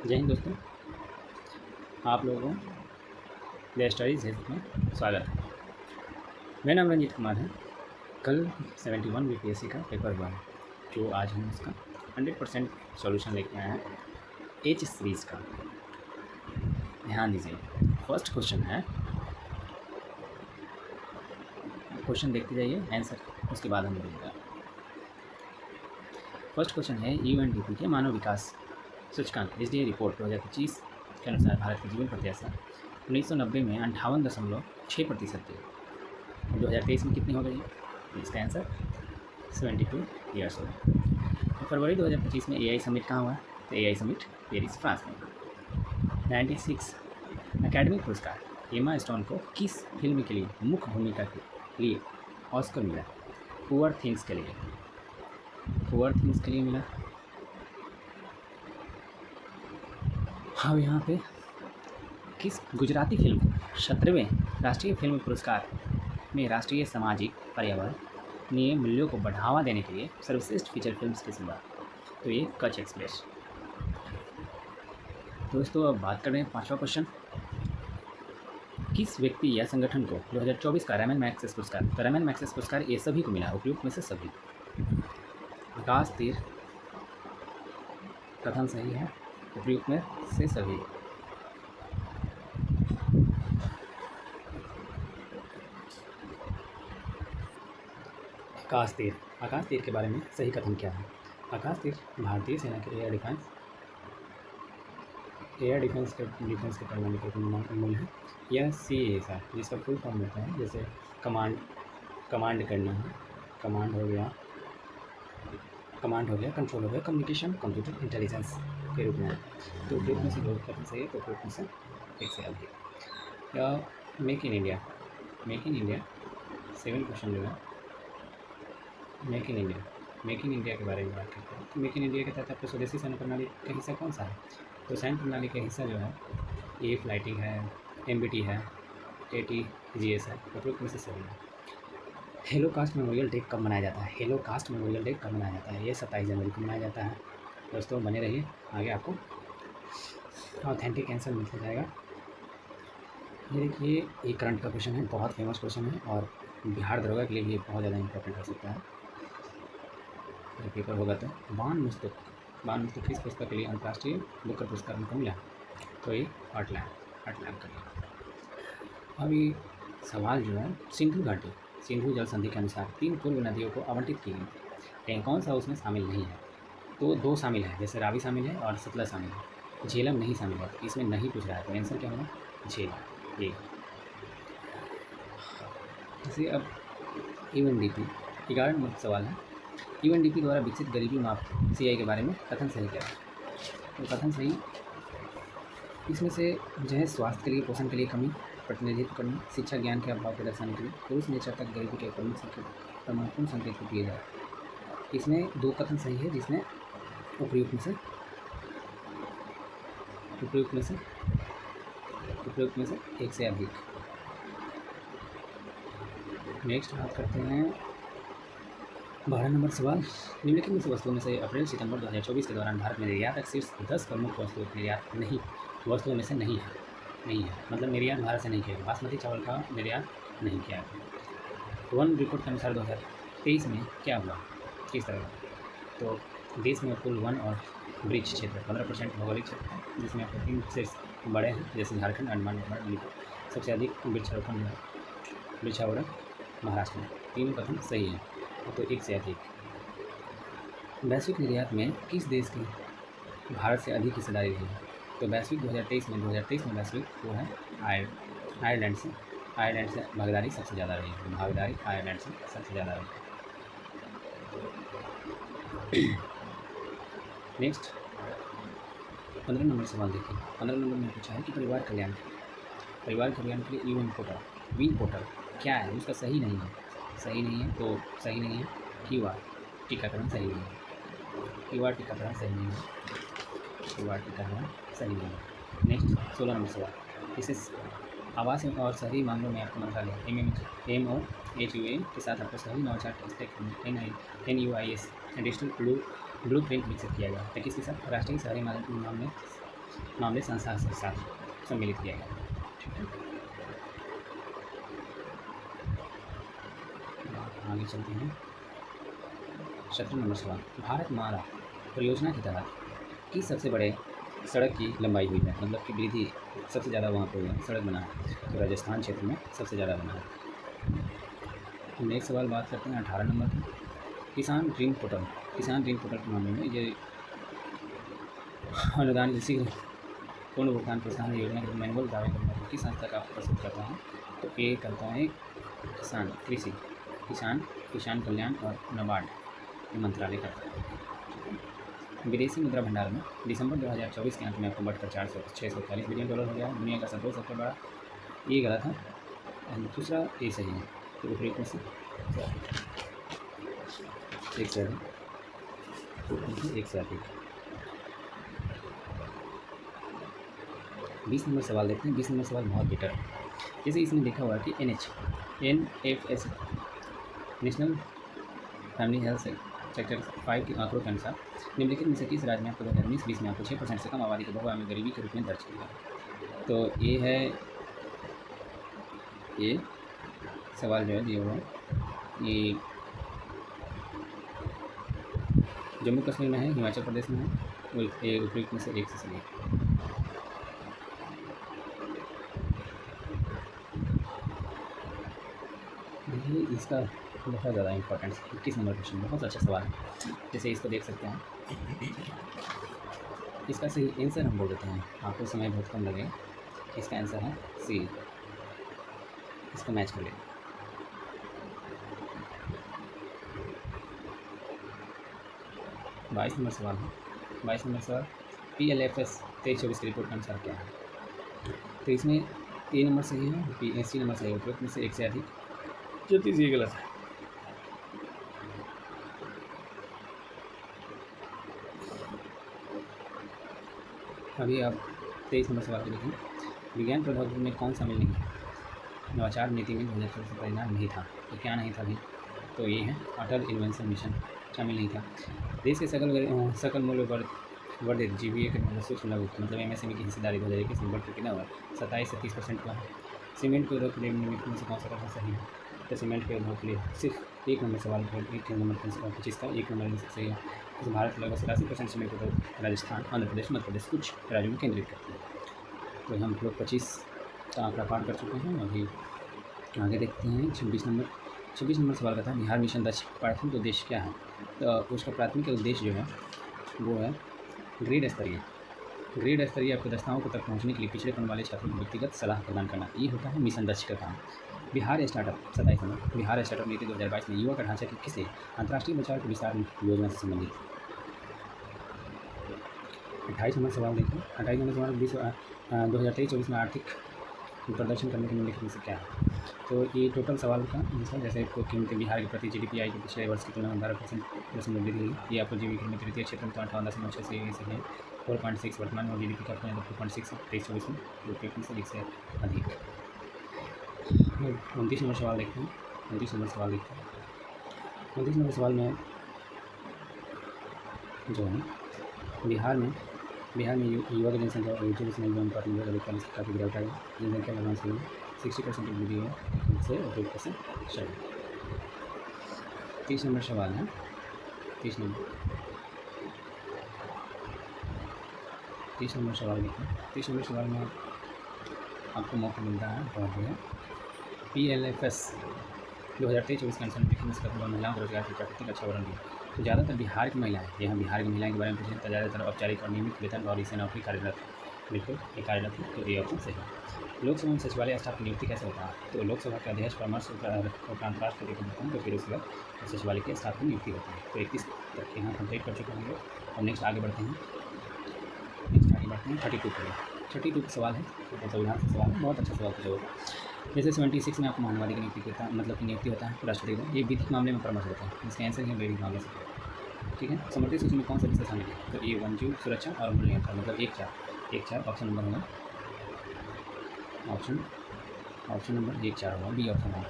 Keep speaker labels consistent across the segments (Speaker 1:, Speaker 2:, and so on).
Speaker 1: जय हिंद दोस्तों, आप लोगों द स्टडीज़ हेल्थ में स्वागत है। मेरा नाम रंजीत कुमार है। कल 71 बीपीएससी का पेपर हुआ है, जो आज हम उसका 100% सॉल्यूशन लेके आए हैं एच सीरीज़ का। ध्यान दीजिए, फर्स्ट क्वेश्चन है, क्वेश्चन देखते जाइए, आंसर उसके बाद हम बोलेंगे। फर्स्ट क्वेश्चन है, यूएनडीपी के मानव विकास सूचकांक एसडीए रिपोर्ट 2025 के अनुसार भारत की जीवन प्रत्याशा 1990 में 58.6% थी। 2023 में कितनी हो गई है? इसका आंसर 72 ईयर्स हो गए। फरवरी 2025 में एआई समिट कहाँ हुआ? तो एआई समिट पेरिस, फ्रांस में। 96 अकेडमी पुरस्कार एमा स्टोन को किस फिल्म के लिए मुख्य भूमिका के लिए ऑस्कर मिला? पुअर थिंग्स के लिए। पुअर थिंग्स के लिए मिला। अब यहाँ पे किस गुजराती फिल्म को 17वें राष्ट्रीय फिल्म पुरस्कार में राष्ट्रीय सामाजिक पर्यावरणीय मूल्यों को बढ़ावा देने के लिए सर्वश्रेष्ठ फीचर फिल्म किस मिला? तो ये कच्छ एक्सप्रेस। दोस्तों अब बात कर रहे हैं पांचवा क्वेश्चन, किस व्यक्ति या संगठन को 2024 का रैमन मैग्सेसे पुरस्कार? तो रैमन मैग्सेसे पुरस्कार ये सभी को मिला, उपयुक्त में से सभी। आकाश तीर कथन सही है, उपयुक्त में से सभी। आकाश तीर के बारे में सही कथन क्या है? आकाश तीर भारतीय सेना के एयर डिफेंस के प्रणाली का मूल है। यह सी ऐसा जिसका फुल फॉर्म होता है, जैसे कमांड करना है, कमांड हो गया, कंट्रोल हो गया, कम्युनिकेशन, कंप्यूटर इंटेलिजेंस के रूप में है। तो उपयुक्त में से दो कथन सही है, तो उपयुक्त में से एक से अधिक। या मेक इन इंडिया 7 क्वेश्चन जो है मेक इन इंडिया के बारे में बात करते हैं। तो मेक इन इंडिया के तहत आपको स्वदेशी सैन्य प्रणाली का हिस्सा कौन सा है? तो सैन्य प्रणाली का हिस्सा जो है ए फ्लाइटिंग है, एमबीटी है, एटीजीएस है, उपयुक्त में से सभी है। हेलो कास्ट मेमोरियल डे कब मनाया जाता है? हेलो कास्ट मेमोरियल डे कब मनाया जाता है? ये 27 जनवरी को मनाया जाता है। दोस्तों बने रहिए, आगे आपको ऑथेंटिक आंसर मिलता जाएगा। ये देखिए, ये करंट का क्वेश्चन है, बहुत फेमस क्वेश्चन है और बिहार दरोगा के लिए भी बहुत ज़्यादा इंपॉर्टेंट हो सकता है जब पेपर होगा। तो बान मुस्तक किस पुस्तक के लिए अंतर्राष्ट्रीय बुकर पुरस्कार उनको मिला? तो ये हटलैंड का लिया। अब ये सवाल जो है, सिंधु जल संधि के अनुसार 3 पूर्व नदियों को आवंटित की गई, लेकिन कौन सा उसमें शामिल नहीं है? तो 2 शामिल है, जैसे रावी शामिल है और सतलज शामिल है। झेलम नहीं शामिल है, तो इसमें नहीं पूछ रहा है, तो आंसर क्या होगा? झेलम। ये जैसे अब यूएनडीपी 11 नंबर सवाल है, यूएनडीपी द्वारा विकसित गरीबी माप सीआई के बारे में कथन सही क्या है? तो कथन सही इसमें से जो है, स्वास्थ्य के लिए, पोषण के लिए कमी, प्रतिनिधित्व करना, शिक्षा ज्ञान के अभाव को दर्शाने के लिए, पुरुष नेचर तक गरीबी के प्रमुख संकेत को दिए जाए। इसमें 2 कथन सही है, जिसमें उपयुक्त में से एक से अधिक। नेक्स्ट बात करते हैं 12 नंबर सवाल, निम्नलिखित में से वस्तुओं में से अप्रैल सितंबर 2024 के दौरान भारत में निर्यात तक शीर्ष 10 प्रमुख वस्तुओं में से नहीं है, मतलब निर्यात भारत से नहीं किया गया। बासमती चावल का निर्यात नहीं किया गया। वन रिपोर्ट के अनुसार 2023 में क्या हुआ, किस तरह? तो देश में कुल वन और ब्रिज क्षेत्र 15% भौगोलिक क्षेत्र है, जिसमें आपको 3 से बड़े हैं, जैसे झारखंड, अंडमान निकोबार, मणिपुर। सबसे अधिक वृक्षारोपण महाराष्ट्र में। तीनों कथन सही है, तो एक से अधिक। वैश्विक निर्यात में किस देश की भारत से अधिक हिस्सेदारी रही है? तो वैश्विक 2023 में वैश्विक वो है आयरलैंड से भागीदारी सबसे ज़्यादा रही है। आयरलैंड से सबसे ज़्यादा रही है। नेक्स्ट 15 नंबर सवाल देखिए। 15 नंबर में पूछा है कि परिवार कल्याण के लिए विन पोर्टल क्या है? उसका सही नहीं है, तो सही नहीं है। क्यूआर टीकाकरण सही नहीं है, नेक्स्ट 16 नंबर सवाल, इसे आवास और शहरी मामलों में आपको मंत्रालय MOHUA के साथ आपको शहरी नवाचार stack NUIS digital blueprint विकसित किया गया है, किसके साथ? राष्ट्रीय शहरी मामले मामले संस्था के साथ सम्मिलित किया गया। ठीक है, आगे चलते हैं। 17 नंबर सवाल, भारत माला परियोजना के तहत किस सबसे बड़े सड़क की लंबाई हुई है, मतलब कि वृद्धि सबसे ज़्यादा वहाँ पर सड़क बना है, तो राजस्थान क्षेत्र में सबसे ज़्यादा बना है। नेक्स्ट सवाल बात करते हैं 18 नंबर की, किसान ऋण पोर्टल। किसान ऋण पोर्टल के मामले में ये अनुदान किसी पूर्ण भुगतान प्रोत्साहन योजना के मैनुअल दावे करने वाली किस संस्था का प्रस्तुत करता है, तो ये करता है किसान कृषि किसान कल्याण और नाबार्ड मंत्रालय करता है। विदेशी मुद्रा भंडार में दिसंबर 2024 के अंत में आपको बढ़कर 640 बिलियन डॉलर हो गया है, दुनिया का सबसे बड़ा। ये गलत है, दूसरा ये सही है। तो विपरीत में से एक से अधिक। 20 नंबर सवाल देखते हैं। 20 नंबर सवाल बहुत बेटर है। जैसे इसमें देखा हुआ है कि NFS national family health sector 5 के आंकड़ों के अनुसार निम्नलिखित में से किस राज्य में आपको 2019-20 में आपको 6% से कम आबादी के बहुआयामी गरीबी के रूप में दर्ज किया है। तो ये है, ये सवाल जो है दिया हुआ है, ये जम्मू कश्मीर में है, हिमाचल प्रदेश में है, ये उपयुक्त में से एक से सही है। देखिए इसका बहुत ज़्यादा इंपॉर्टेंस 21 नंबर क्वेश्चन, बहुत अच्छा सवाल है। जैसे इसको देख सकते हैं, इसका सही आंसर हम बोल देते हैं, आपको समय बहुत कम लगेगा। इसका आंसर है सी, इसको मैच कर लें। 22 नंबर सवाल है। 22 नंबर सवाल, PLFS 23-24 की रिपोर्ट के अनुसार क्या है। तो इसमें ए नंबर सही है, सी नंबर सही है, उपयुक्त में से एक से अधिक, जो तीसरी गलत है। अभी आप 23 नंबर सवाल को देखें, विज्ञान प्रौद्योगिकी में कौन शामिल नहीं है, नवाचार नीति में 2014 से परिणाम नहीं था, तो क्या नहीं था भी, तो ये है अटल इन्वेंशन मिशन शामिल नहीं था। देश के सकल मूल्य वर्धित GVA के मतलब सूक्ष्म लघु मतलब MSME की हिस्सेदारी 2021 में बढ़कर कितना हुआ, 27 से 30% हुआ है। सीमेंट के उद्योग के लिए निम्नलिखित में से कौन सा कथन सही है, तो सीमेंट के उद्योग के लिए सिर्फ एक नंबर सवाल पर 1 नंबर 25 का 1 नंबर सही है। तो भारत लगभग 87% सीमेंट उद्योग राजस्थान, आंध्र प्रदेश, मध्य प्रदेश कुछ राज्यों में केंद्रित करती है। तो हम लोग 25 का आंकड़ा पार कर चुके हैं। अभी आगे देखते हैं 26 नंबर सवाल का था, बिहार मिशन दक्ष प्राथमिक उद्देश्य क्या है, तो उसका प्राथमिक उद्देश्य जो है वो है ग्रेड स्तरीय अर्थव्यवस्थाओं को तक पहुंचने के लिए पिछड़ेपन वाले छात्रों को व्यक्तिगत सलाह प्रदान करना, ये होता है मिशन दक्ष का काम। Bihar startup 27 number, Bihar startup नीति 2022 में युवा का ढांचा की किसे अंतर्राष्ट्रीय बाजार के विस्तार योजना से संबंधित। 28 नंबर सवाल देखिए। 28 नंबर सवाल 2023-24 में आर्थिक प्रदर्शन करने के निम्नलिखित में से क्या है, तो ये टोटल सवाल का आंसर, जैसे कीमतें बिहार के प्रति GDPI के पिछले वर्ष की तुलना में 12% वृद्धि हुई। ये आपको जीडीपी में तृतीय क्षेत्र में 58.6 से 4.6 वर्तमान में, GDP का 4.6 23-24 में, में से एक से अधिक। 29 नंबर सवाल देखते हैं। 29 नंबर सवाल में जो है बिहार में युवा की जनसंख्या 24 में अनुपात में 2041 काफ़ी गिरावट आई। जनसंख्या लगभग से 60% वृद्धि है, से 2% सही। 30 नंबर सवाल है। 30 नंबर सवाल देखिए। 30 नंबर सवाल में आपको मौका मिलता है बहुत है PLFS 2023-24 के अनुसार महिलाओं को रोजगार की प्राकृतिक अच्छा वर्णन दिया। तो ज़्यादातर बिहार की महिलाएं, यहाँ बिहार की महिलाएं के बारे में पूछे, ज़्यादातर औपचारिक और नियमित वेतन और इसे नौकरी कार्यरत, बिल्कुल ये कार्यरत है, तो ये ऑप्शन सही है। लोकसभा में सचिवालय स्टाफ की नियुक्ति कैसे होता है, तो लोकसभा के अध्यक्ष परामर्श उपरांत राष्ट्रपति को देते हैं, तो फिर उसके बाद सचिवालय के स्टाफ की नियुक्ति होती है। तो 31 तक यहाँ कंप्लीट कर चुके होंगे। और नेक्स्ट आगे बढ़ते हैं। 32 का सवाल है, तो संविधान से सवाल है, बहुत अच्छा सवाल पूछा होगा। जैसे 76 में आपको महानवादी की नियुक्ति होता है, मतलब की नियुक्ति होता है राष्ट्रपति को, ये विधिक मामले में परामर्श देता है, इसका आंसर है वैदिक मामले से। ठीक है, समर्थित सूची में कौन सा विषय शामिल है, तो ये वन्यजीव सुरक्षा और मूल्य नियंत्रण, मतलब 1-4 ऑप्शन नंबर होगा, ऑप्शन नंबर 1-4 होगा, बी ऑप्शन होगा।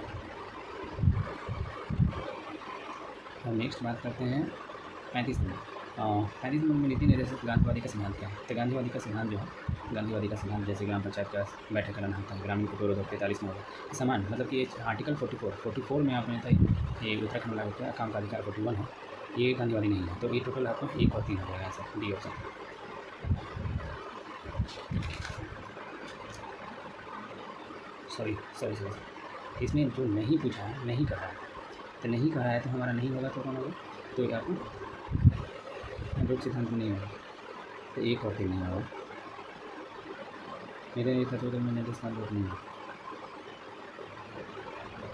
Speaker 1: और नेक्स्ट बात करते हैं 35 नंबर। पैंतीस नंबर में नीति निर्देश गांधीवादी का सिद्धांत क्या है? तो गांधीवादी का सिद्धांत जो है, गांधीवादी का सिद्धांत जैसे ग्राम पंचायत का बैठक करना होता है, ग्रामीण कुपोषण 43 नंबर समान, मतलब कि ये आर्टिकल 44 में आपने था ये उत्तराखंड लागू किया, काम का अधिकार 41 है, ये गांधीवादी नहीं है। तो ये टोटल आपको 1 और 3 हो जाएगा ऐसा, डी ऑप्शन। सॉरी, इसमें जो नहीं पूछा है, नहीं कहा है, तो नहीं कहा है तो हमारा नहीं होगा, तो कौन होगा? तो ये आपको अनुरूप सिद्धांत नहीं होगा, तो 1 और 3 नहीं होगा। मेरे नहीं था तो मैंने तो अनुरूप नहीं है,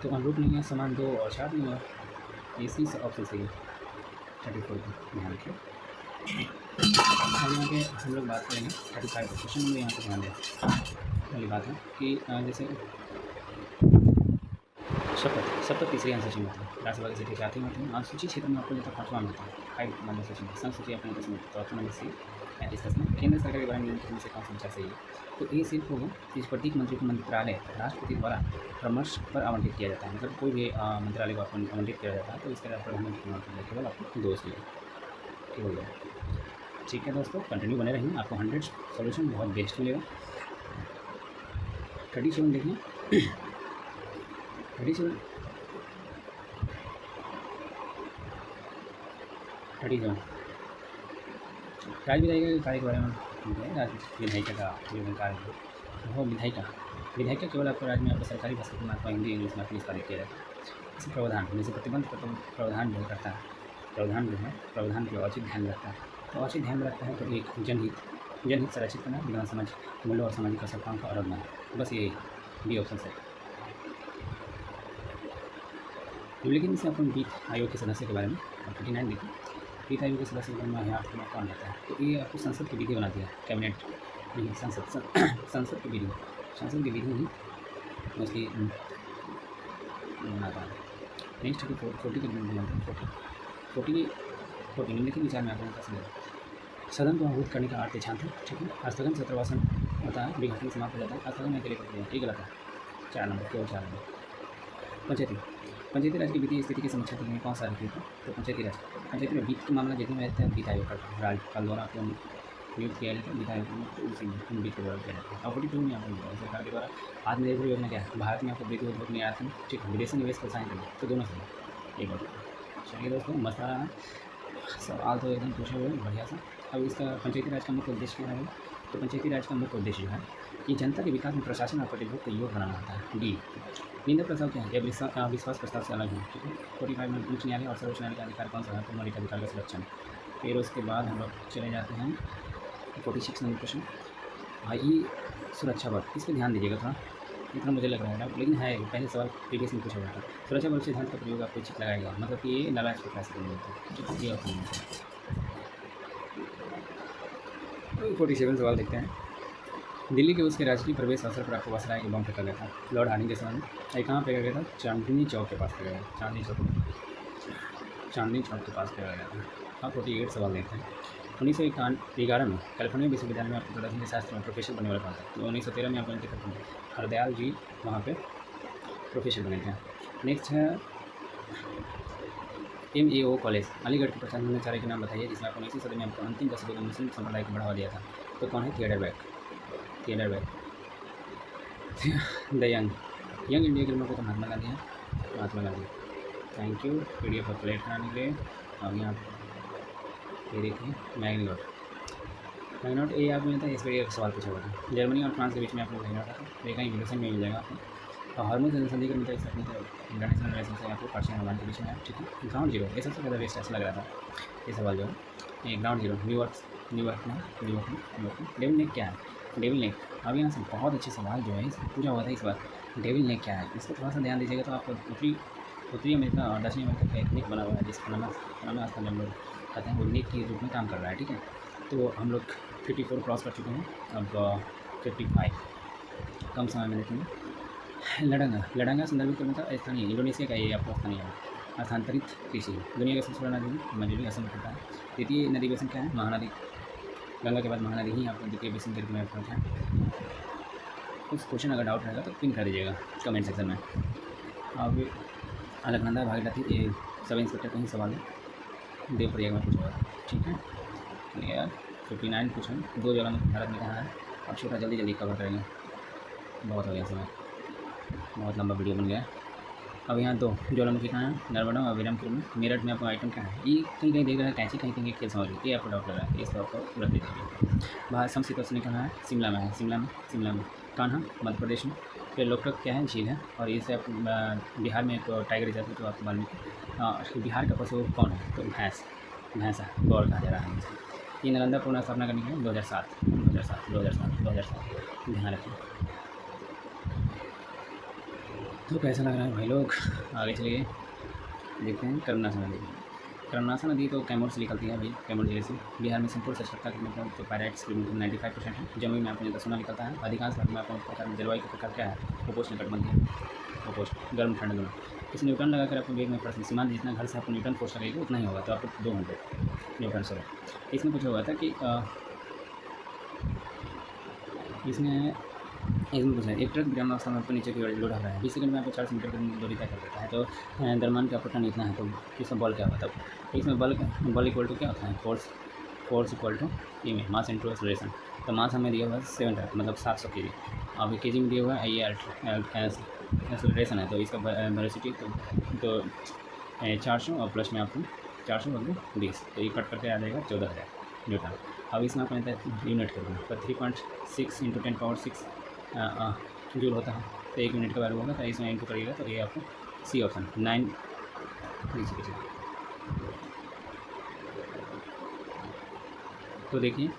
Speaker 1: तो अनुरूप नहीं है, समान 2 और 4 नहीं होगा, इसी से ऑप्शन सही है 34 को ध्यान रखिए। अब यहाँ पे हम लोग बात करेंगे 35 क्वेश्चन में, यहाँ पर ध्यान दें। पहली बात है कि जैसे शपथ तीसरी अनुसूची में होता है, राज्यसभा की सीटें 4 होती हैं, अनुसूची क्षेत्र में आपको जैसा 5वां में होता है, 5 नंबर सूची में, संसूची अपने 10 में, तो ऑप्शन नंबर सी 35 में। केंद्र सरकार के बारे में निम्नलिखित में से कौन सा विचार सही है? तो ये सिर्फ होगा कि प्रत्येक मंत्री को मंत्रालय राष्ट्रपति द्वारा परामर्श पर आवंटित किया जाता है, मतलब कोई भी मंत्रालय को आवंटित किया जाता है तो इसके आधार पर केवल आपको 2 सही केवल 2। ठीक है दोस्तों, कंटिन्यू बने रहिए, आपको 100 सोल्यूशन बहुत बेस्ट मिलेगा। 37 देखिए 37 राज्य विधायिका के कार्य के बारे में राज्य विधायिका का जो कार्य है वो विधायिका केवल आपको राज्य में आपको सरकारी भाषा की मात्रा हिंदी इंग्लिश में निष्पादित किया जाता है। जैसे प्रावधान, जैसे प्रतिबंध प्रावधान जो करता है, प्रावधान जो है प्रावधान के औचित ध्यान रखता है, तो औचित ध्यान रखता है तो एक जनहित संरक्षित करना, विधान समाज मूल्य और सामाजिक आवश्यकताओं का अवरोधना, बस ये बी ऑप्शन है। निम्नलिखित में से अपन वित्त आयोग के सदस्य के बारे में 39 देखिए, वित्त आयोग के सदस्य के बारे में यहाँ आपको कौन रहता है? तो ये आपको संसद की विधि बनाती है, कैबिनेट नहीं, संसद की विधि नहीं उसकी बनाता है। नेक्स्ट 40 के 40 निम्नलिखित विचार में आपको कैसे सदन को आहूत करने का अर्थ छात्र, ठीक है। स्थगन सत्रवासन होता है, विघटन समाप्त हो जाता है, स्थगन में अकेले प्रक्रिया, ये गलत है, 4 नंबर केवल 4 नंबर। पंचायती राज की वित्तीय स्थिति की समीक्षा के लिए कौन सा अधिकृत है? तो पंचायती में वित्त का मामला जितने में रहता है वित्त आयोग करता है, राज्यपाल द्वारा आपको नियुक्त किया जाता है, वित्त आयोग तो उसी वित्त के द्वारा किया जाता है। और 42 में आपको सरकार के द्वारा आत्मनिर्भर योजना क्या है? भारत में आपको वृद्धि उद्योग निर्यात में, ठीक है, विदेशी निवेश प्रोत्साहन करना, तो दोनों से एक बात। चलिए दोस्तों, मस्त रहा है, सवाल तो एकदम पूछे हुए बढ़िया सा। अब इसका पंचायती राज का मुख्य उद्देश्य क्या है? तो पंचायती राज का मुख्य उद्देश्य जो है कि जनता के विकास में प्रशासन और प्रतिभूत का योग बनाना होता है। डी निंदा प्रस्ताव क्या है? यह विश्वास प्रस्ताव से अलग है, ठीक है। 45 में उच्च न्यायालय और सर्वोच्च न्यायालय का अधिकार कौन सा है? तो मौलिक अधिकार का संरक्षण। फिर उसके बाद हम लोग चले जाते हैं 46 नंबर क्वेश्चन, भाई सुरक्षा बल, इस पर ध्यान दीजिएगा थोड़ा, इतना मुझे लग रहा है लेकिन है, पहले सवाल प्रीवियस में पूछा गया था। सुरक्षा बल सिद्धांत का प्रयोग आपको चिट लगाएगा, मतलब कि ये नाराज के कैसे करने होता है, ये और 47 सवाल देखते हैं। दिल्ली के उसके राजकीय प्रवेश अवसर पर आपको वायसराय के बम फेंका गया था, लॉर्ड हार्डिंग के समय में। ये कहाँ फेंका गया था? चांदनी चौक के पास फेंका गया, चांदनी चौक के पास फेंका गया था। आप 48 सवाल देखते हैं। 1911 में कैलिफोर्निया विश्वविद्यालय में आपको प्रदर्शनी शास्त्र में प्रोफेसर बनने वाला था। तो 1913 में आपको हरदयाल जी वहाँ पे प्रोफेसर बने थे। नेक्स्ट है MAO कॉलेज, अलीगढ़ के प्रचाराचार्य के नाम बताइए जिसमें आपको 19वीं सदी में आपको अंतिम दशकों में मुस्लिम संप्रदाय को बढ़ावा दिया था। तो कौन है? Theatre bag. The young India के लोगों को तो महात्मा गांधी है। थैंक यू PDF अपलोड कराने के लिए। अब यहाँ ये देखिए मैग्नोट ये आप मिलता है, इस पर एक सवाल पूछा हुआ था। जर्मनी और फ्रांस के बीच में आप लोग देखा इंग्लिशन में मिल जाएगा आपको। और हार्मोन संधि का मतलब इंटरनेशनल रिलेशन से आपको पर्शियन ओमान के बीच में है, ठीक है। ग्राउंड जीरो ये सबसे ज़्यादा बेस्ट ऐसा लग रहा था ये सवाल जो है, ये ग्राउंड जीरो न्यूयॉर्क में डेविल नेक क्या है? डेविल नेक, अब यहाँ से बहुत अच्छे सवाल जो है पूछा हुआ था इस बार। डेविल नेक क्या है, इसको थोड़ा सा ध्यान दीजिएगा तो आपको उत्तरी अमेरिका और दक्षिणी अमेरिका का एक नेक बना हुआ है जिसका नाम स्थान हम लोग कहते हैं, वो नेक के रूप में काम कर रहा है, ठीक है। तो हम लोग 54 क्रॉस कर चुके हैं, अब 55 कम समय में देखेंगे। लड़ंगा संदर्भित करने का स्थानीय इंडोनेशिया का ये आपको स्थानीय है। स्थानांतरित कृषि, दुनिया का सबसे बड़ा नदी मंजूरी असम में पड़ता है। द्वितीय नदी बेसिन क्या है? महानदी। गंगा के बाद महानदी ही आपको द्वितीय बेसिन के रूप में पड़ता है। कुछ क्वेश्चन अगर डाउट रहेगा तो पिन कर दीजिएगा कमेंट सेक्शन में। अब अलकनंदा भागीरथी ये सब इंस्पेक्टर का ही सवाल है, देवप्रयाग में पूछा हुआ था। ठीक है क्लियर। 59 कुछ है, 2 ज्वालामुखी भारत में कहाँ है। अब छोटा जल्दी जल्दी कवर करेंगे, बहुत हो गया समय, बहुत लंबा वीडियो बन गया। अब यहाँ 2 ज्वालामुखी कहाँ है, नर्मदा और विरमपुर में। मेरठ में आपको आइटम कहाँ है, ये कहीं कहीं देख रहा है कैंची, कहीं कहीं खेल समझ लीजिए, आपको डाउट लग रहा है इसको आपको रख दीजिए। बाहर समशीतोष्ण कहाँ है, शिमला में है, शिमला में। कान्हा मध्य प्रदेश में। फिर लोकटक क्या है, झील है। और इससे आप बिहार में एक टाइगर रिजर्व है, तो आपको वाल्मीकि। बिहार का पशु कौन है, तो भैंस है, गौर कहा जा रहा है इसे। ये नालंदा पुनः स्थापना करने के लिए 2007 ध्यान रखें। तो कैसा लग रहा है भाई लोग, आगे चलिए देखते हैं। कर्मनाशा नदी तो कैमूर से निकलती है भाई, कैमूर जिले से। बिहार में संपूर्ण सचरता के मतलब तो पायराइट्स की 95% है। जमुई में आपको सोना निकलता है। अधिकांश भाग में आपको प्रकार जलवायु का प्रकार क्या है, उपोष्ण कटिबंधीय, उपोष्ण गर्म ठंड दोनों। इस न्यूटन लगाकर आपको वेग में प्रश्न सीमांत जितना घर से आपको न्यूटन फोर्स लगेगा उतना ही होगा, तो आपको 200 न्यूटन से। इसमें कुछ हुआ था कि इसमें कुछ है, एक ट्रक विराम अवस्था में आपको नीचे की ओर लोड आ रहा है, 20 सेकंड में आपको 400 मीटर की दूरी तय कर देता है। तो द्रव्यमान का अपठन इतना है, तो इसमें बल क्या होता है। इसमें बल इक्वल टू क्या होता है, फोर्स इक्वल टू ई में मास इंटू एक्सेलरेशन। तो मास हमें दिया हुआ है 7 मतलब 700 kg। अब के जी में दिया हुआ है ये एक्सेलरेशन है, तो इसका वेलोसिटी तो 400 और प्लस में आपको 400 बदले 20, तो ये कट करके आ जाएगा 14,000 न्यूटन। अब इसमें आपको यूनिट करना है, तो 3.6 × 10⁻6 जूल होता है, तो 1 मिनट का वैल्यू होगा। तो इसमें इंटू करिएगा तो ये आपको सी ऑप्शन 9 नीचे। तो देखिए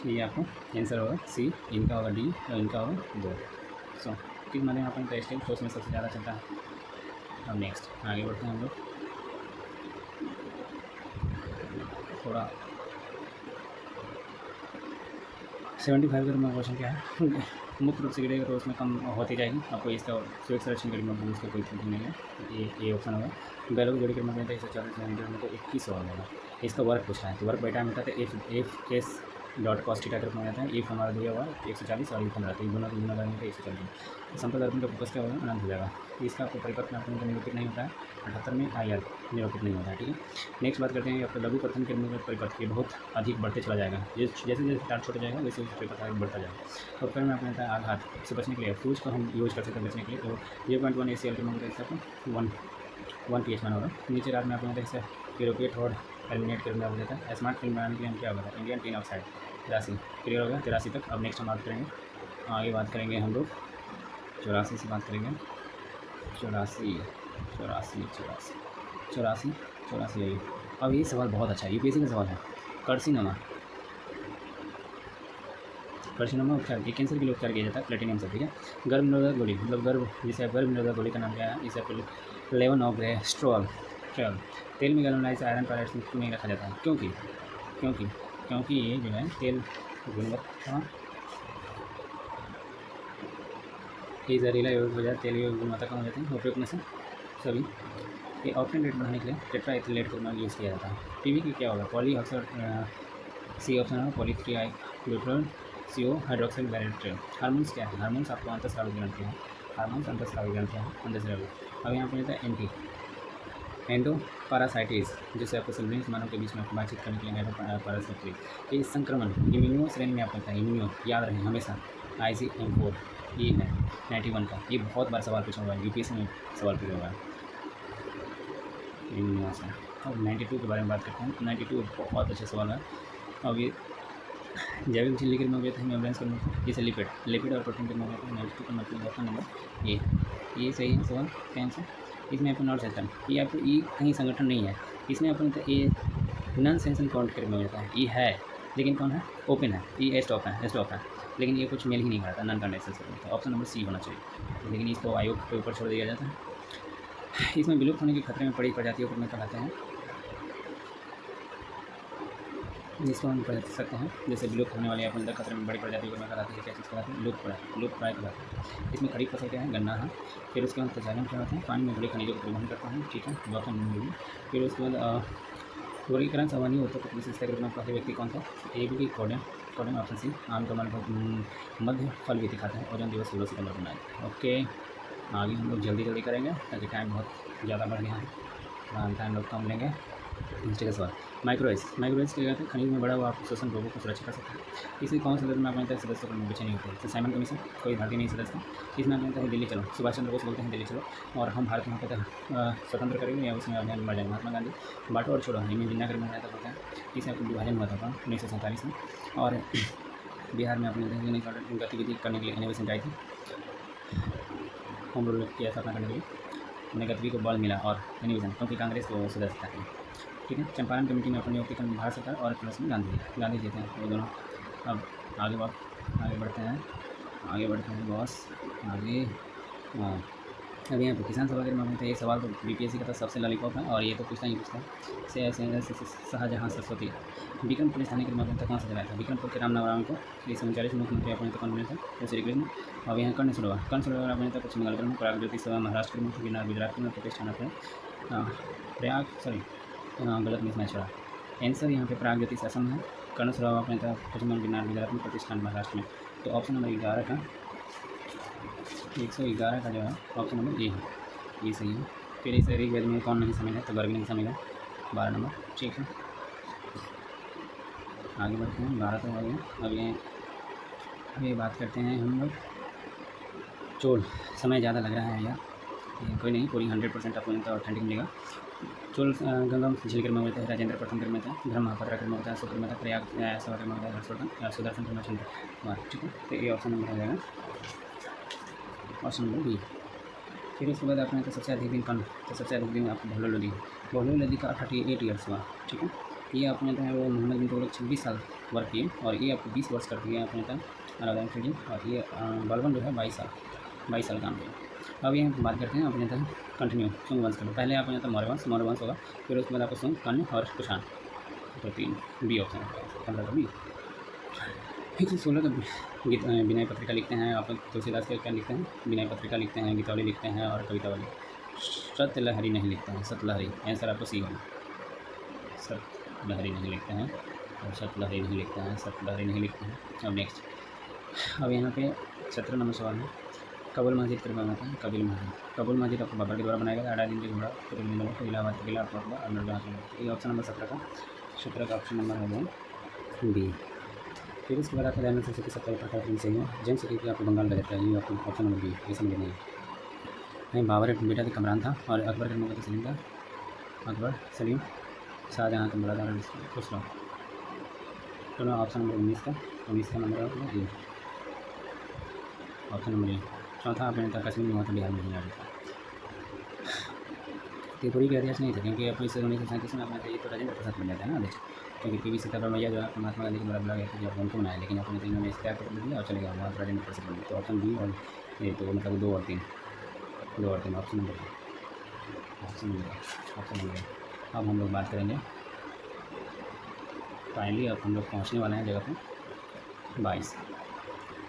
Speaker 1: ये आपको आंसर होगा सी, इनका होगा डी और इनका होगा 2। सो किस माने अपन टेस्ट सोच में सबसे ज़्यादा चलता है। अब नेक्स्ट आगे बढ़ते हैं हम लोग थोड़ा। 75 का क्वेश्चन क्या है, मुख्य रूप से गिरेगा तो उसमें कम होती जाएगी। आपको इसका स्वेट सिलेक्शन करेंगे, उसका कोई थिंकिंग नहीं है, ये ऑप्शन होगा। बैलों की जोड़ी के मतलब 140 सेंटीमीटर में तो 21 होगा। इसका वर्क पूछ रहा है, तो वर्क बेटा में होता है F case dot cos theta के रूप में आता है। एफ हमारा दिया हुआ 140 और 15, तो दोनों लगाने का 140। समतल दर्पण का फोकस क्या होगा, अनंत हो जाएगा। इसका आपको परिपथ में आपको निरूपित नहीं होता है, 78 में आई आर निरूपित नहीं होता है, ठीक है। नेक्स्ट बात करते हैं आपको लघु कथन के परिपथ ये बहुत अधिक बढ़ते चला जाएगा, जैसे जैसे तार छोटा जाएगा वैसे परिपथ आगे बढ़ता जाएगा। और फिर में आपने बताया आघात से बचने के लिए फ्यूज को हम यूज कर सकते हैं बचने के लिए, तो 0.1 ACL के मतलब इससे आपको 1 pH मान होगा। नीचे रात में आपने इससे प्यूरिफिकेट और एलिमिनेट करना हो जाता है। स्मार्ट फिल्म बनाने के लिए हम क्या होगा, इंडियन टिन ऑक्साइड 83 क्लियर हो गया। 83 तक। अब नेक्स्ट हम बात करेंगे, आगे बात करेंगे हम लोग 84 से बात करेंगे। 84 यही। अब ये सवाल बहुत अच्छा है, यूपीएससी का सवाल है। कार्सिनोमा उपचार, ये कैंसर के लिए उपचार किया जाता है प्लेटिनियम से, ठीक है। गर्भ निरोधक गोली मतलब गर्भ निरोधक गोली का नाम क्या है, इसे लेवोनोर्gestrel तेल में गैल्वेनाइज्ड आयरन पैलेट्स में रखा जाता है, क्योंकि ये जो है तेल गुणवत्ता ये जहरीला योग हो जाए, तेल की गुणवत्ता कम हो जाती है उपयोग में से सभी। ये ऑक्सीजन रेट बढ़ाने के लिए टेट्राएथिलेट का यूज़ किया जाता है। टीबी की क्या होगा, पॉली अक्सर सी ऑप्शन है, पॉलीथ्रियाइक्लोट्रोल CO हाइड्रोक्साइड बैरिट्रेल। हार्मोन्स क्या है, हार्मोन्स आपको अंतःस्रावी ग्रंथि है, हार्मोन्स अंतःस्रावी ग्रंथि है अंतःस्रावी। अब यहाँ पर होता है एंडो पैरासाइटिस, जिससे आपको सिबलिंग्स मानव के बीच में बातचीत करने के लिए एंडो पैरासाइटिस। ये संक्रमण इम्यूनो श्रेणी में आपको होता है, इम्यूनो याद रखें हमेशा IgM4 ये है 91 का। ये बहुत बार सवाल पूछा हुआ है, यूपीएससी में सवाल पूछा हुआ है इम्यूनो से। अब 92 के बारे में बात करते हैं, 92 बहुत अच्छा सवाल है। अब ये जैविक झिल्ली के में हैं मेम्ब्रेन्स के मतलब जैसे लिपिड और प्रोटीन के में 92 का मतलब ऑप्शन नंबर ये सही है सवाल क्या आंसर। इसमें आपको नॉट सिस्टम ये आपको ई कहीं संगठन नहीं है, इसमें अपन ये नॉन सेंसन काउंट करके में जाता है। ये है लेकिन कौन है, ओपन है, ये स्टॉप है लेकिन ये कुछ मेल ही नहीं कराता, नॉन कंडेंसर से। ऑप्शन नंबर सी होना चाहिए, लेकिन इसको आयोग के ऊपर छोड़ दिया जाता है। इसमें विलुप्त होने के खतरे में पड़ी प्रजातियों को में कहलाते हैं, जिसको हम कह सकते हैं जैसे विलुप्त होने वाली अपने खतरे में बड़ी प्रजातियों को में कहलाती है, क्या चीज़ कहलाती है, लुप्त प्राय कहलाती है। इसमें खरीफ फसल क्या है, गन्ना है। फिर उसके बाद प्रचालन क्या होता है, पानी में बड़े खनिजों को परिवहन करता है, ठीक है, गौतम मिलेगी। फिर उसके बाद वर्गीकरण सामान्य होता है, विशेषता के रूप में पहले व्यक्ति कौन था, ए बी कोडेन ऑप्शन सी। आम का मन मध्य फल भी दिखाता है। ओजोन दिवस 16 सितंबर बनाए। ओके आगे हम लोग जल्दी करेंगे ताकि टाइम बहुत ज़्यादा बढ़ गया है, टाइम लोग कम लेंगे। नीचे का सवाल, माइक्रोवेव्स क्या कहते हैं? खनिज में बड़ा हुआ शोषण रोगों को सुरक्षित कर सकता है। इसी कौन से सदन में अपने तक सदस्यों को पीछे नहीं होते? तो साइमन कमीशन, कोई भारतीय नहीं सदस्य। इसमें अपने तक दिल्ली चलो, सुभाष चंद्र बोस बोलते हैं दिल्ली चलो, और हम भारत में कहते हैं स्वतंत्र करेंगे या उसमें अभियान मर जाएंगे। महात्मा गांधी, बांटो और छोड़ो, इनमें जिन्ना कर बनाया था होता है। इसे आपको विभाजन हुआ था 1947 में, और बिहार में अपने गतिविधि करने के लिए एनिवेशन आई थी, होम रूल किया स्थापना करने के लिए, उन्हें गतिविधि को बल मिला और एनिवेशन क्योंकि कांग्रेस को सदस्यता है। ठीक है, चंपारण कमेटी में अपनी नियुक्ति करने भारत सरकार और प्लस में गांधी जी थे वो दोनों। अब आगे बढ़ते हैं बॉस आगे। हाँ, अब यहाँ पे किसान सभा के मामले में एक सवाल तो बीपीएससी का था सबसे लॉलीपॉप है, और ये तो पूछता ही पूछता है। शाहजहाँ सरस्वती विक्रम पुलिस थाने के मामले में कौन सा जगह था? विक्रमपुर के राम के 1939 मुख्यमंत्री अपने कौन बने थे? तो श्री कृष्ण। अब यहाँ कर्ण सरोवर अपने तक पश्चिम बंगाल में, प्राग ज्योति सभा महाराष्ट्र में, गिरनार गुजरात में, प्रतिष्ठान अपने प्रयाग गलत मिसमैच छोड़ा। आंसर यहाँ पे प्राग ज्योतिष असम है, कर्ण सरोवर अपने तक पश्चिम बंगाल, गिरनार गुजरात में, प्रतिष्ठान महाराष्ट्र में। तो ऑप्शन नंबर 11 का 111 का जो है ऑप्शन नंबर ए है, ये सही है। फिर इस ऋग्वेद में कौन नहीं शामिल है? तो गर्ग नहीं शामिल है, 12 नंबर। ठीक है, आगे बढ़ते हैं। 12 तो हो गया। अब ये बात करते हैं हम लोग चोल। समय ज़्यादा लग रहा है यार, कोई नहीं, पूरी 100% आपको इनका ऑथेंटिक मिलेगा। चोल गंगम झील क्रम में होता है, राजेंद्र प्रथम क्रम में था, ब्रह्मपुत्र क्रम में होता है, सूत्र में था, प्रयाग सभा क्रम में होता है, हर्षवर्धन सुदर्शन क्रम में। ठीक है, तो ये ऑप्शन नंबर हो जाएगा, ऑप्शन नंबर बी। फिर उसके बाद आपने तो सबसे अधिक दिन कौन? तो सबसे अधिक दिन आपको बहलोल लोदी का 38 ईयर्स हुआ। ठीक है, ये अपने था वो मोहम्मद बिन तुगलक 26 साल वर्क किए, और ये आपको 20 वर्ष कर दिया अपने था अलाउद्दीन खिलजी, और ये बलबन जो है 22 साल काम किया। अब यहाँ बात करते हैं अपने तक कंटिन्यू सुंग वंश का। पहले आपने था मौर्य वंश होगा, फिर उसके बाद आपको सुंग, कर्ण और कुषाण, तो 3 बी ऑप्शन है, 15 का बी। 116 का विनय पत्रिका लिखते हैं आप तुलसीदास के, क्या लिखते हैं? विनय पत्रिका लिखते हैं, गीतावली लिखते हैं और कवितावली। सतलहरी नहीं लिखते हैं, सतलहरी। आंसर आपको सी होगा, सतलहरी नहीं लिखते हैं, और सतलहरी नहीं लिखते हैं, सतलहरी नहीं लिखते हैं। अब नेक्स्ट, अब यहाँ पे 17 नंबर सवाल है, कबुल मस्जिद कब बनता है? कबुल मस्जिद आपको बाबर के द्वारा बनाया गया, अलाउद्दीन के घोड़ा, कुतुबुद्दीन इलाहाबाद का किला, अकबर। ये ऑप्शन नंबर 17 का ऑप्शन नंबर हो गया बी। फिर उसके बाद आपका ध्यान में सबसे 70 प्रकार सही है। जंग सकी आपको बंगाल का देता है, ये आपको ऑप्शन नंबर बी, ये समझ नहीं है। बाबर का बेटा कमरान था, और अकबर का बेटा सलीम था, अकबर सलीम, शाहजहाँ का बड़ा दादा खुसरो। दोनों ऑप्शन नंबर 19 का नंबर है ये, ऑप्शन नंबर ए। चौथा आपने था कश्मीर में हुआ था, बिहार में नहीं आ रहा था। त्रिपुरी के अध्यक्ष नहीं थे, क्योंकि अपने 1937 में अपना ये तो राजेंद्र प्रसाद बन जाता है ना अध्यक्ष, क्योंकि पी वी सीतारमैया जो है महात्मा गांधी के बड़ा बुला गया था जब उनको बनाया, लेकिन अपने तीनों ने इस्तीफा कर दिया और चले गया वहाँ राजेंद्र प्रसाद बन गया। तो ऑप्शन बी और ये तो मतलब 2 और 3 ऑप्शन नंबर। अब हम लोग बात करेंगे फाइनली, अब हम लोग पहुँचने वाले हैं जगह पर 22।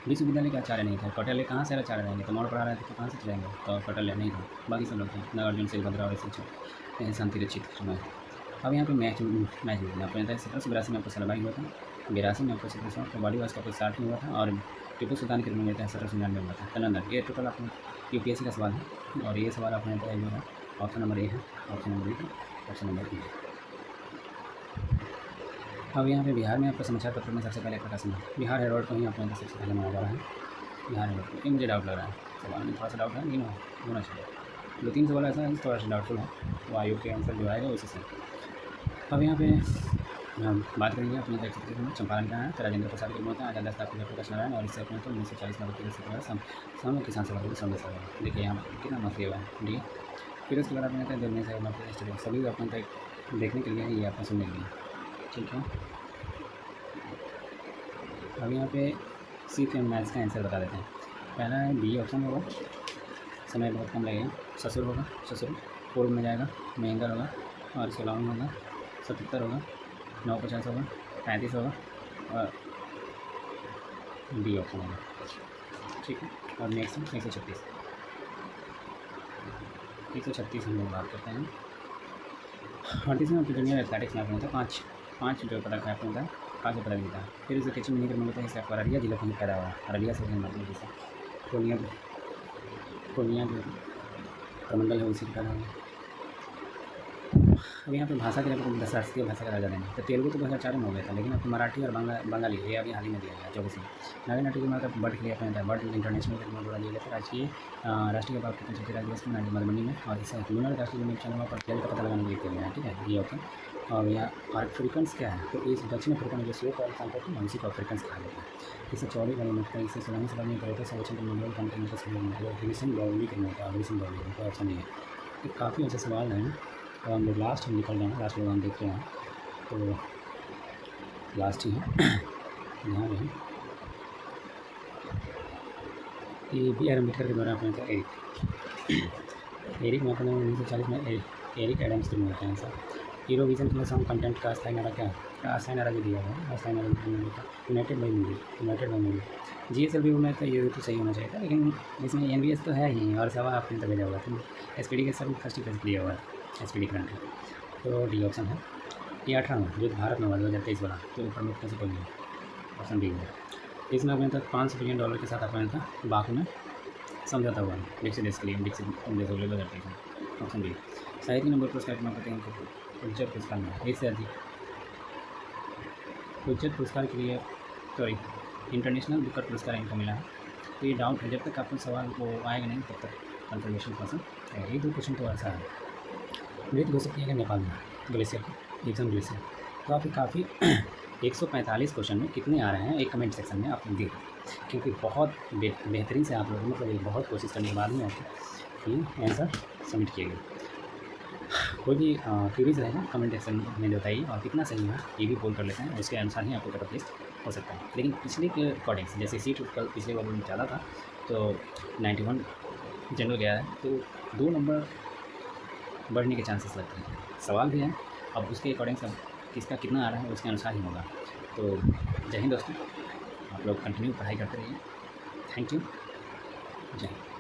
Speaker 1: विश्वविद्यालय का आचार्य नहीं था, कौटिल्य कहाँ से आचार्य रहेंगे? तो मौर्य पढ़ा रहे थे तो कहाँ से चलेंगे? तो कौटिल्य नहीं था, बाकी सब लोग थे, नागार्जुन, शिलभद्रा और ऐसे शांति रचित समय। अब यहाँ पे मैच देखना अपने था। 1782 में आपको सलवाई हुआ था, 82 में आपको 1744 वर्ष का आपको 60 में हुआ था, और टीपू सुल्तान के रूप में 1799 में हुआ था कलंदर। ये टोटल आपको यूपीएससी का सवाल है, और ये सवाल अपने था जो है ऑप्शन नंबर ए है, option number A, option number A. अब यहाँ पे बिहार में आपको समाचार पत्रों में सबसे पहले प्रकाशन है, बिहार हेरोल्ड को ही अपने अंदर सबसे पहले माना जा रहा है, बिहार हेरोल्ड। ये मुझे डाउट लग रहा है, सवाल में थोड़ा सा डाउट है, लेकिन होना चाहिए। 2-3 सवाल ऐसा है थोड़ा सा डाउटफुल है, वो आयोग के आंसर जो आएगा उसी से। अब यहाँ पे हम बात करेंगे अपने क्षेत्र में चंपारण का है, तो राजेंद्र प्रसाद के होता है, आजाद स्थापना प्रकाश नारायण, और इससे अपने तो 1940 में किसान सभा को संदेश आया। देखिए यहाँ कितना मफी हुआ है, ठीक है। फिर उसके बाद अपने देखने से सभी अपने तक देखने के लिए ये आपने सुनने के लिए, ठीक है। अब यहाँ पे सी के मैथ्स का आंसर बता देते हैं। पहला है बी ऑप्शन होगा, समय बहुत कम लगेगा, ससुर होगा, ससुर पूर्व में जाएगा, महेंद्र होगा, और 16 होगा, 77 होगा, 950 होगा, 35 होगा, और डी ऑप्शन होगा, ठीक है। और नेक्स्ट है 136 हम लोग बात करते हैं। 38 में जूनियर एथलेटिक्स में अपने था पाँच जो पदक है अपने था, 5 पदक जीता है। फिर उसे किचन नहीं करना होता है, इससे आपको अररिया जिला कहीं पैदा हुआ, अररिया से मतलब जैसे पूर्णिया जो प्रमंडल है उसी का पैदा हुआ। अब यहाँ पे भाषा के लिए आपको शास्त्रीय भाषा का दर्जा देंगे। तो तेलुगु तो 2004 में हो गया था, लेकिन आपको मराठी और बंगाली ये अभी हाल ही में दिया गया 24 में। नागा नाट्य मतलब बर्ड के लिए अपना बर्ड इंटरनेशनल में जोड़ा दिया गया था। राष्ट्रीय बाग के पंचायती राज दिवस में मधुबनी में, और इसे लूनर राष्ट्रीय यूनिट चंद्रमा पर तेल का पता लगाने के लिए किया गया है। ठीक है, ये ऑप्शन। और यहाँ अफ्रीकन्स क्या है, तो इस दक्षिण अफ्रीका में जो स्लो फॉल कॉन्ट्रैक्ट है उसी को अफ्रीकन्स कहा जाता है। इसे 24 बड़ी मुक्त है, इसे 16वीं सदी में पर्यटन सर्वेक्षण के मंडल रिविजन बाउली करना था, रिविजन बाउली का ऑप्शन नहीं है। ये काफ़ी अच्छा सवाल है। और हम लोग लास्ट हम निकल रहे हैं, लास्ट लोग हम देख रहे हैं, तो लास्ट ही है यहाँ पे ये बी आर अम्बेडकर के द्वारा अपना था एरिक मैकल ने 1940 में एरिक एडम्स के बनाया था। यूरोविजन के सॉन्ग कंटेंट का अस्थायी नारा क्या है, अस्थायी नारा जो दिया हुआ है, अस्थायी नारा यूनाइटेड बाई मूवी। GSLV में तो ये तो सही होना चाहिए था, लेकिन इसमें NVS तो है ही, और सवा आपने तो भेजा हुआ था। SPD के सब फर्स्ट प्लेस दिया हुआ है, SPD करंट है, तो डी ऑप्शन है। ये 18 जो भारत में हुआ 2023 वाला, तो प्रमुख से कोई नहीं, ऑप्शन डी है। इसमें अपने तक $500 बिलियन के साथ अपने था बाकू में समझौता हुआ विकसित देश के लिए, विकसित देश हो गए 2023 में, ऑप्शन डी। साहित्य नंबर पुरस्कार कितना पाते हैं पुलित्जर पुरस्कार में, एक से अधिक। पुलित्जर पुरस्कार के लिए सॉरी इंटरनेशनल बुकर पुरस्कार इनको मिला है। तो ये डाउट है, जब तक आपको सवाल वो आएगा नहीं तब तक कंफर्मेशन पर्सन है। ये 2 क्वेश्चन तो ऐसा है। मृत घोषित किया गया नेपाल में ग्लेशियर को, एग्जाम ग्लेशियर। तो आप काफ़ी 145 क्वेश्चन में कितने आ रहे हैं एक कमेंट सेक्शन में आप देख, क्योंकि बहुत बेहतरीन से आप लोगों ने मतलब बहुत कोशिश करने के बाद में आपको ये आंसर सबमिट किए गए। कोई भी क्वेरीज रहेगा कमेंट सेक्शन में बताइए, और कितना सही है ये भी पोल कर लेते हैं, उसके अनुसार ही आपको कट लिस्ट हो सकता है। लेकिन पिछले के अकॉर्डिंग से जैसे सीट कल पिछले वाले में ज़्यादा था, तो 91 जनरल गया है, तो 2 नंबर बढ़ने के चांसेस लगते हैं। सवाल भी है, अब उसके अकॉर्डिंग से किसका कितना आ रहा है उसके अनुसार ही होगा। तो जय हिंद दोस्तों, आप लोग कंटिन्यू पढ़ाई करते रहिए। थैंक यू, जय हिंद।